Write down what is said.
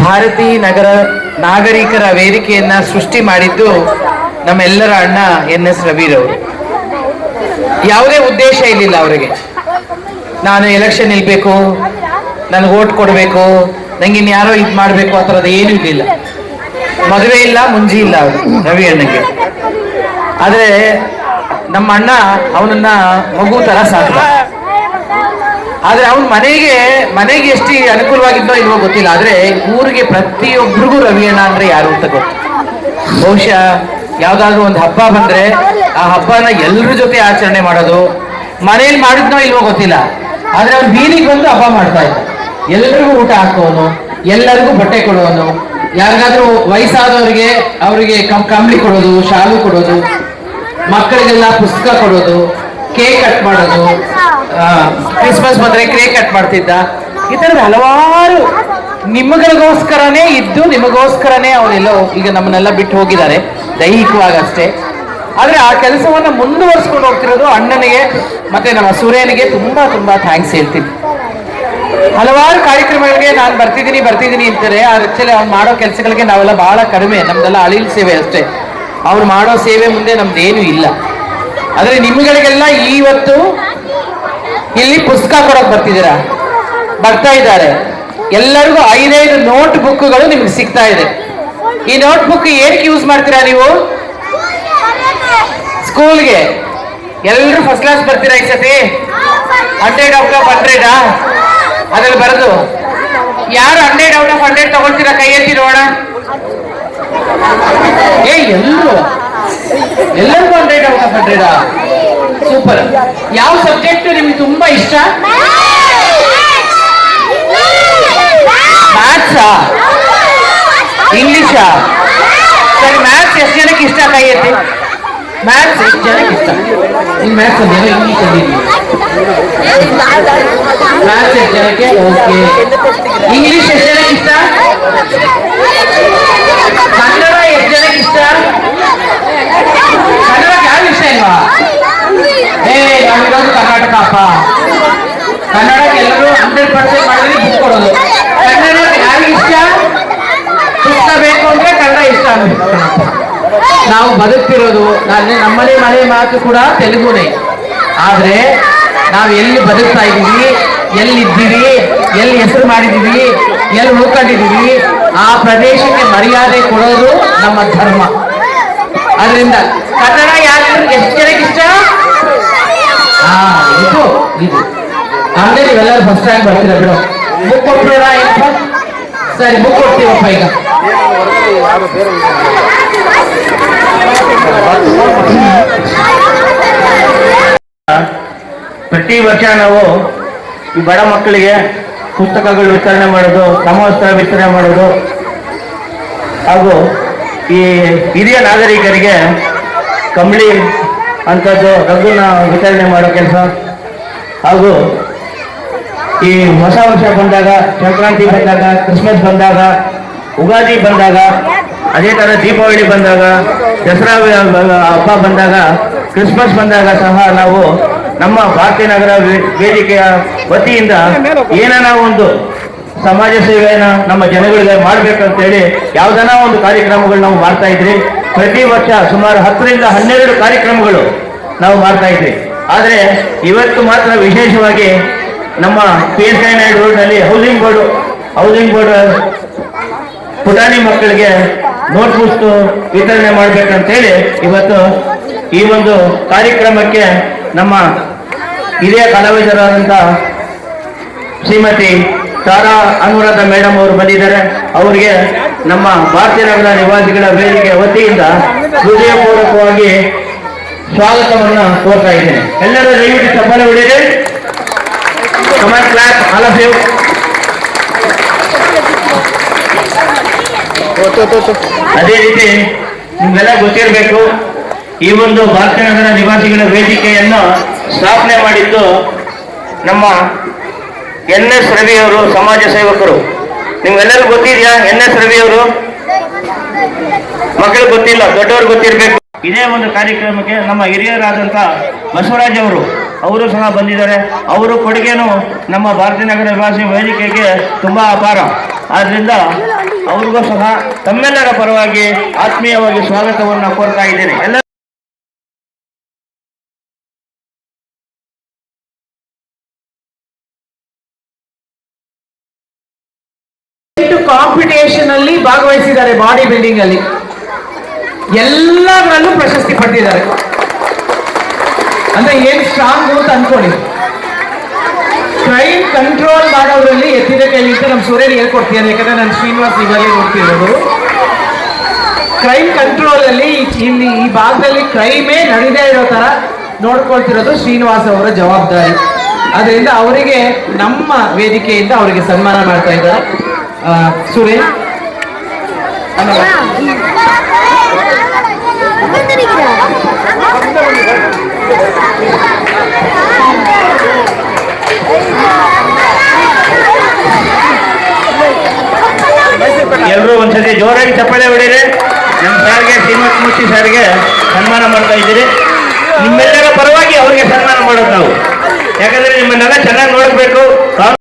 ಭಾರತೀ ನಗರ ನಾಗರಿಕರ ವೇದಿಕೆಯನ್ನ ಸೃಷ್ಟಿ ಮಾಡಿದ್ದು ನಮ್ಮೆಲ್ಲರ ಅಣ್ಣ NS ರವಿರವರು. ಯಾವುದೇ ಉದ್ದೇಶ ಇರಲಿಲ್ಲ ಅವರಿಗೆ. ನಾನು ಎಲೆಕ್ಷನ್ ನಿಲ್ಬೇಕು, ನನಗೆ ಓಟ್ ಕೊಡಬೇಕು, ನಂಗೆ ಇನ್ಯಾರೋ ಇದು ಮಾಡಬೇಕು ಆ ಥರದ್ದು ಏನೂ ಇರಲಿಲ್ಲ. ಮದುವೆ ಇಲ್ಲ, ಮುಂಜಿ ಇಲ್ಲ ಅವರು ರವಿ ಅಣ್ಣಗೆ. ಆದರೆ ನಮ್ಮ ಅಣ್ಣ ಅವನನ್ನ ಮಗು ತರ ಸಾಕ್ತ. ಆದ್ರೆ ಅವನ ಮನೆಗೆ ಎಷ್ಟು ಅನುಕೂಲವಾಗಿದ್ದೋ ಇಲ್ವೋ ಗೊತ್ತಿಲ್ಲ. ಆದ್ರೆ ಊರಿಗೆ ಪ್ರತಿಯೊಬ್ಬರಿಗೂ ರವಿ ಅಣ್ಣ ಅಂದ್ರೆ ಯಾರು ಅಂತ ಗೊತ್ತು. ಬಹುಶಃ ಯಾವ್ದಾದ್ರು ಒಂದು ಹಬ್ಬ ಬಂದ್ರೆ ಆ ಹಬ್ಬನ ಎಲ್ಲರ ಜೊತೆ ಆಚರಣೆ ಮಾಡೋದು. ಮನೇಲಿ ಮಾಡಿದ್ನೋ ಇಲ್ವೋ ಗೊತ್ತಿಲ್ಲ, ಆದ್ರೆ ಅವ್ನು ಬೀದಿಗೆ ಬಂದು ಹಬ್ಬ ಮಾಡ್ತಾ ಇದ್ದ. ಎಲ್ಲರಿಗೂ ಊಟ ಹಾಕೋನು, ಎಲ್ಲರಿಗೂ ಬಟ್ಟೆ ಕೊಡುವನು, ಯಾರಿಗಾದ್ರೂ ವಯಸ್ಸಾದವರಿಗೆ ಅವರಿಗೆ ಕಂಬಳಿ ಕೊಡೋದು, ಶಾಲು ಕೊಡೋದು, ಮಕ್ಕಳಿಗೆಲ್ಲ ಪುಸ್ತಕ ಕೊಡೋದು, ಕೇಕ್ ಕಟ್ ಮಾಡೋದು. ಕ್ರಿಸ್ಮಸ್ ಬಂದ್ರೆ ಕೇಕ್ ಕಟ್ ಮಾಡ್ತಿದ್ದ. ಈ ತರದ ಹಲವಾರು ನಿಮಗಳಿಗೋಸ್ಕರನೇ ಇದ್ದು ನಿಮಗೋಸ್ಕರನೇ ಅವರೆಲ್ಲೋ ಈಗ ನಮ್ಮನ್ನೆಲ್ಲ ಬಿಟ್ಟು ಹೋಗಿದ್ದಾರೆ ದೈಹಿಕವಾಗಿ ಅಷ್ಟೇ. ಆದ್ರೆ ಆ ಕೆಲಸವನ್ನ ಮುಂದುವರ್ಸ್ಕೊಂಡು ಹೋಗ್ತಿರೋದು ಅಣ್ಣನಿಗೆ ಮತ್ತೆ ನಮ್ಮ ಸೂರ್ಯನಿಗೆ ತುಂಬಾ ತುಂಬಾ ಥ್ಯಾಂಕ್ಸ್ ಹೇಳ್ತೀನಿ. ಹಲವಾರು ಕಾರ್ಯಕ್ರಮಗಳಿಗೆ ನಾನು ಬರ್ತಿದ್ದೀನಿ ಅಂತಾರೆ. ಆಕ್ಚುಲಿ ಅವ್ನು ಮಾಡೋ ಕೆಲಸಗಳಿಗೆ ನಾವೆಲ್ಲ ಬಹಳ ಕಡಿಮೆ, ನಮ್ದೆಲ್ಲ ಅಳಿಲ್ ಸೇವೆ ಅಷ್ಟೇ. ಅವ್ರು ಮಾಡೋ ಸೇವೆ ಮುಂದೆ ನಮ್ದೇನು ಇಲ್ಲ. ಆದ್ರೆ ನಿಮ್ಗಳಿಗೆಲ್ಲ ಇವತ್ತು ಇಲ್ಲಿ ಪುಸ್ತಕ ಕೊಡೋಕೆ ಬರ್ತಾ ಇದ್ದಾರೆ. ಎಲ್ಲರಿಗೂ 5 ನೋಟ್ ಬುಕ್ಗಳು ನಿಮ್ಗೆ ಸಿಗ್ತಾ ಇದೆ. ಈ ನೋಟ್ ಬುಕ್ ಏನಕ್ಕೆ ಯೂಸ್ ಮಾಡ್ತೀರಾ ನೀವು? ಸ್ಕೂಲ್ಗೆ ಎಲ್ಲರೂ ಫಸ್ಟ್ ಕ್ಲಾಸ್ ಬರ್ತೀರಾ ಈ ಸತಿ? 100 ಔಟ್ ಆಫ್ 100 ಅದ್ರಲ್ಲಿ ಬರೋದು. ಯಾರು 100 ಔಟ್ ಆಫ್ 100 ತಗೊಳ್ತೀರಾ? ಕೈ ಎತ್ತಿ ನೋಡ. ಎಲ್ಲರಿಗೂ 100 ಔಟ್ ಆಫ್ 100. ಸೂಪರ್. ಯಾವ ಸಬ್ಜೆಕ್ಟ್ ನಿಮ್ಗೆ ತುಂಬಾ ಇಷ್ಟ? ಮ್ಯಾಥ್ಸಾ? ಇಂಗ್ಲಿಷಾ? ಸರಿ, ಮ್ಯಾಥ್ಸ್ ಎಷ್ಟು ಜನಕ್ಕೆ ಇಷ್ಟ? ಕೈ ಎತ್ತಿ. ಮ್ಯಾಥ್ಸ್ ಎಷ್ಟು ಜನಕ್ಕೆ ಇಷ್ಟ? ನಿಮ್ ಮ್ಯಾಥ್ಸ್ ಅಂದೇನೋ ಇಂಗ್ಲಿಷ್ ಅಂದಿದ್ದೀವಿ. ಮ್ಯಾಥ್ಸ್ ಎಷ್ಟು ಜನಕ್ಕೆ? ಓಕೆ. ಇಂಗ್ಲಿಷ್ ಎಷ್ಟು ಜನಕ್ಕೆ ಇಷ್ಟ? ಕನ್ನಡ ಎಷ್ಟು ಜನಕ್ಕೆ ಇಷ್ಟ? ಕನ್ನಡಕ್ಕೆ ಯಾರು ಇಷ್ಟ ಇಲ್ವಾ? ನಾವಿರೋದು ಕರ್ನಾಟಕ ಅಪ್ಪ. ಕನ್ನಡಕ್ಕೆ ಎಲ್ಲರೂ 100% ಮಾಡಿದ್ರೆ ಬುಕ್ ಕೊಡೋದು. ಕನ್ನಡ ಯಾರಿಗೆ ಇಷ್ಟ? ಪುಸ್ತಕ ಬೇಕು ಅಂದ್ರೆ ಕನ್ನಡ ಇಷ್ಟ ಅನ್ಬೇಕು. ನಾವು ಬದುಕ್ತಿರೋದು ನಮ್ಮನೆ ಮನೆ ಮಾತು ಕೂಡ ತೆಲುಗುನೇ. ಆದ್ರೆ ನಾವು ಎಲ್ಲಿ ಬದುಕ್ತಾ ಇದ್ದೀವಿ, ಎಲ್ಲಿದ್ದೀವಿ, ಎಲ್ಲಿ ಹೆಸರು ಮಾಡಿದ್ದೀವಿ, ಎಲ್ಲಿ ಉಳ್ಕೊಂಡಿದ್ದೀವಿ, ಆ ಪ್ರದೇಶಕ್ಕೆ ಮರ್ಯಾದೆ ಕೊಡೋದು ನಮ್ಮ ಧರ್ಮ. ಅದರಿಂದ ಕನ್ನಡ ಎಷ್ಟು ಜನಕ್ಕೆ ಇಷ್ಟ? ಇದು ಅಂದ್ರೆ ನೀವೆಲ್ಲರೂ ಫಸ್ಟ್ ಟೈಮ್ ಬರ್ತೀರ ಬಿಡು. ಬುಕ್ ಕೊಟ್ಬಿಡ. ಸರಿ, ಬುಕ್ ಕೊಡ್ತೀವಪ್ಪ. ಈಗ ಪ್ರತಿ ವರ್ಷ ನಾವು ಈ ಬಡ ಮಕ್ಕಳಿಗೆ ಪುಸ್ತಕಗಳು ವಿತರಣೆ ಮಾಡೋದು, ಸಮವಸ್ತ್ರ ವಿತರಣೆ ಮಾಡೋದು, ಹಾಗೂ ಈ ಹಿರಿಯ ನಾಗರಿಕರಿಗೆ ಕಂಬಳಿ ಅಂಥದ್ದು ರಘುನ ವಿತರಣೆ ಮಾಡೋ ಕೆಲಸ, ಹಾಗೂ ಈ ಹೊಸ ವರ್ಷ ಬಂದಾಗ, ಸಂಕ್ರಾಂತಿ ಬಂದಾಗ, ಕ್ರಿಸ್ಮಸ್ ಬಂದಾಗ, ಉಗಾದಿ ಬಂದಾಗ, ಅದೇ ಥರ ದೀಪಾವಳಿ ಬಂದಾಗ, ದಸರಾ ಹಬ್ಬ ಬಂದಾಗ, ಕ್ರಿಸ್ಮಸ್ ಬಂದಾಗ ಸಹ ನಾವು ನಮ್ಮ ಭಾರತೀಯ ನಗರ ವೇದಿಕೆಯ ವತಿಯಿಂದ ಏನಾನ ಒಂದು ಸಮಾಜ ಸೇವೆಯನ್ನ ನಮ್ಮ ಜನಗಳಿಗೆ ಮಾಡ್ಬೇಕಂತೇಳಿ ಯಾವ್ದಾನ ಒಂದು ಕಾರ್ಯಕ್ರಮಗಳು ನಾವು ಮಾಡ್ತಾ ಇದ್ರಿ. ಪ್ರತಿ ವರ್ಷ ಸುಮಾರು 10 ರಿಂದ 12 ಕಾರ್ಯಕ್ರಮಗಳು ನಾವು ಮಾಡ್ತಾ ಇದ್ವಿ. ಆದರೆ ಇವತ್ತು ಮಾತ್ರ ವಿಶೇಷವಾಗಿ ನಮ್ಮ PSI ನಾಯ್ಡು ರೋಡ್ನಲ್ಲಿ ಹೌಸಿಂಗ್ ಬೋರ್ಡ್ ಪುಟಾಣಿ ಮಕ್ಕಳಿಗೆ ನೋಟ್ ಬುಕ್ಸ್ ವಿತರಣೆ ಮಾಡ್ಬೇಕಂತೇಳಿ ಇವತ್ತು ಈ ಒಂದು ಕಾರ್ಯಕ್ರಮಕ್ಕೆ ನಮ್ಮ ಹಿರಿಯ ಕಲಾವಿದರಾದಂಥ ಶ್ರೀಮತಿ ತಾರಾ ಅನುರಾಧ ಮೇಡಮ್ ಅವರು ಬಂದಿದ್ದಾರೆ. ಅವರಿಗೆ ನಮ್ಮ ಭಾರತೀಯ ನಗರ ನಿವಾಸಿಗಳ ವೇದಿಕೆ ವತಿಯಿಂದ ಹೃದಯಪೂರ್ವಕವಾಗಿ ಸ್ವಾಗತವನ್ನ ಕೋರ್ತಾ ಇದ್ದೇನೆ. ಎಲ್ಲರೂ ದಯವಿಟ್ಟು ಚಪ್ಪಾಳೆ ಹೊಡೆಯಿರಿ. Command class all of you. ಅದೇ ರೀತಿ ನಿಮ್ಗೆಲ್ಲ ಗೊತ್ತಿರಬೇಕು, ಈ ಒಂದು ಭಾರತೀಯ ನಗರ ನಿವಾಸಿಗಳ ವೇದಿಕೆಯನ್ನು ಸ್ಥಾಪನೆ ಮಾಡಿದ್ದು ನಮ್ಮ NS ರವಿ ಅವರು, ಸಮಾಜ ಸೇವಕರು. ನಿಮ್ಗೆಲ್ಲರೂ ಗೊತ್ತಿದೆಯಾ NS ರವಿ ಅವರು? ಮಕ್ಕಳು ಗೊತ್ತಿಲ್ಲ, ದೊಡ್ಡವರು ಗೊತ್ತಿರಬೇಕು. ಇದೇ ಒಂದು ಕಾರ್ಯಕ್ರಮಕ್ಕೆ ನಮ್ಮ ಹಿರಿಯರಾದಂಥ ಬಸವರಾಜ್ ಅವರು ಸಹ ಬಂದಿದ್ದಾರೆ. ಅವರು ಕೊಡುಗೆನು ನಮ್ಮ ಭಾರತೀಯ ನಗರ ನಿವಾಸಿ ವೇದಿಕೆಗೆ ತುಂಬಾ ಅಪಾರ. ಆದ್ರಿಂದ ಅವ್ರಿಗೂ ಸಹ ತಮ್ಮೆಲ್ಲರ ಪರವಾಗಿ ಆತ್ಮೀಯವಾಗಿ ಸ್ವಾಗತವನ್ನು ಕೋರ್ತಾ ಇದ್ದೇನೆ. ಎಲ್ಲ ಕಾಂಪಿಟೇಷನ್ ಅಲ್ಲಿ ಭಾಗವಹಿಸಿದ್ದಾರೆ. ಬಾಡಿ ಬಿಲ್ಡಿಂಗ್ ಅಲ್ಲಿ ಎಲ್ಲದರಲ್ಲೂ ಪ್ರಶಸ್ತಿ ಪಡೆದಿದ್ದಾರೆ. ಅಂದ್ರೆ ಏನ್ ಸ್ಟ್ರಾಂಗ್ ಅಂತ ಅನ್ಕೊಳ್ಳಿ. ಕ್ರೈಮ್ ಕಂಟ್ರೋಲ್ ಮಾಡೋದ್ರಲ್ಲಿ ಎತ್ತಿದ ಕೈಲಿ ಅಂತ ನಮ್ಮ ಸೂರ್ಯನ್ ಹೇಳ್ಕೊಡ್ತೀನಿ, ಯಾಕಂದ್ರೆ ನಾನು ಶ್ರೀನಿವಾಸ್ ಇವಾಗಲೇ ನೋಡ್ತಿರೋದು. ಕ್ರೈಮ್ ಕಂಟ್ರೋಲ್ ಅಲ್ಲಿ ಇಲ್ಲಿ ಈ ಭಾಗದಲ್ಲಿ ಕ್ರೈಮೇ ನಡೆದೇ ಇರೋ ತರ ನೋಡ್ಕೊಳ್ತಿರೋದು ಶ್ರೀನಿವಾಸ್ ಅವರ ಜವಾಬ್ದಾರಿ. ಅದರಿಂದ ಅವರಿಗೆ ನಮ್ಮ ವೇದಿಕೆಯಿಂದ ಅವರಿಗೆ ಸನ್ಮಾನ ಮಾಡ್ತಾ ಇದ್ದಾರೆ. ಸುರೇಶ್ ಎಲ್ಲರೂ ಒಂದ್ಸತಿ ಜೋರಾಗಿ ಚಪ್ಪಾಳೆ ಹೊಡೀರಿ. ನಮ್ಮ ಸಾರ್ಗೆ, ಶ್ರೀನಿವಾಸ ಮೂರ್ತಿ ಸಾರ್ಗೆ ಸನ್ಮಾನ ಮಾಡ್ತಾ ಇದ್ದೀರಿ. ನಿಮ್ಮೆಲ್ಲರ ಪರವಾಗಿ ಅವ್ರಿಗೆ ಸನ್ಮಾನ ಮಾಡೋದು ನಾವು, ಯಾಕಂದ್ರೆ ನಿಮ್ಮನ್ನೆಲ್ಲ ಚೆನ್ನಾಗಿ ನೋಡಬೇಕು.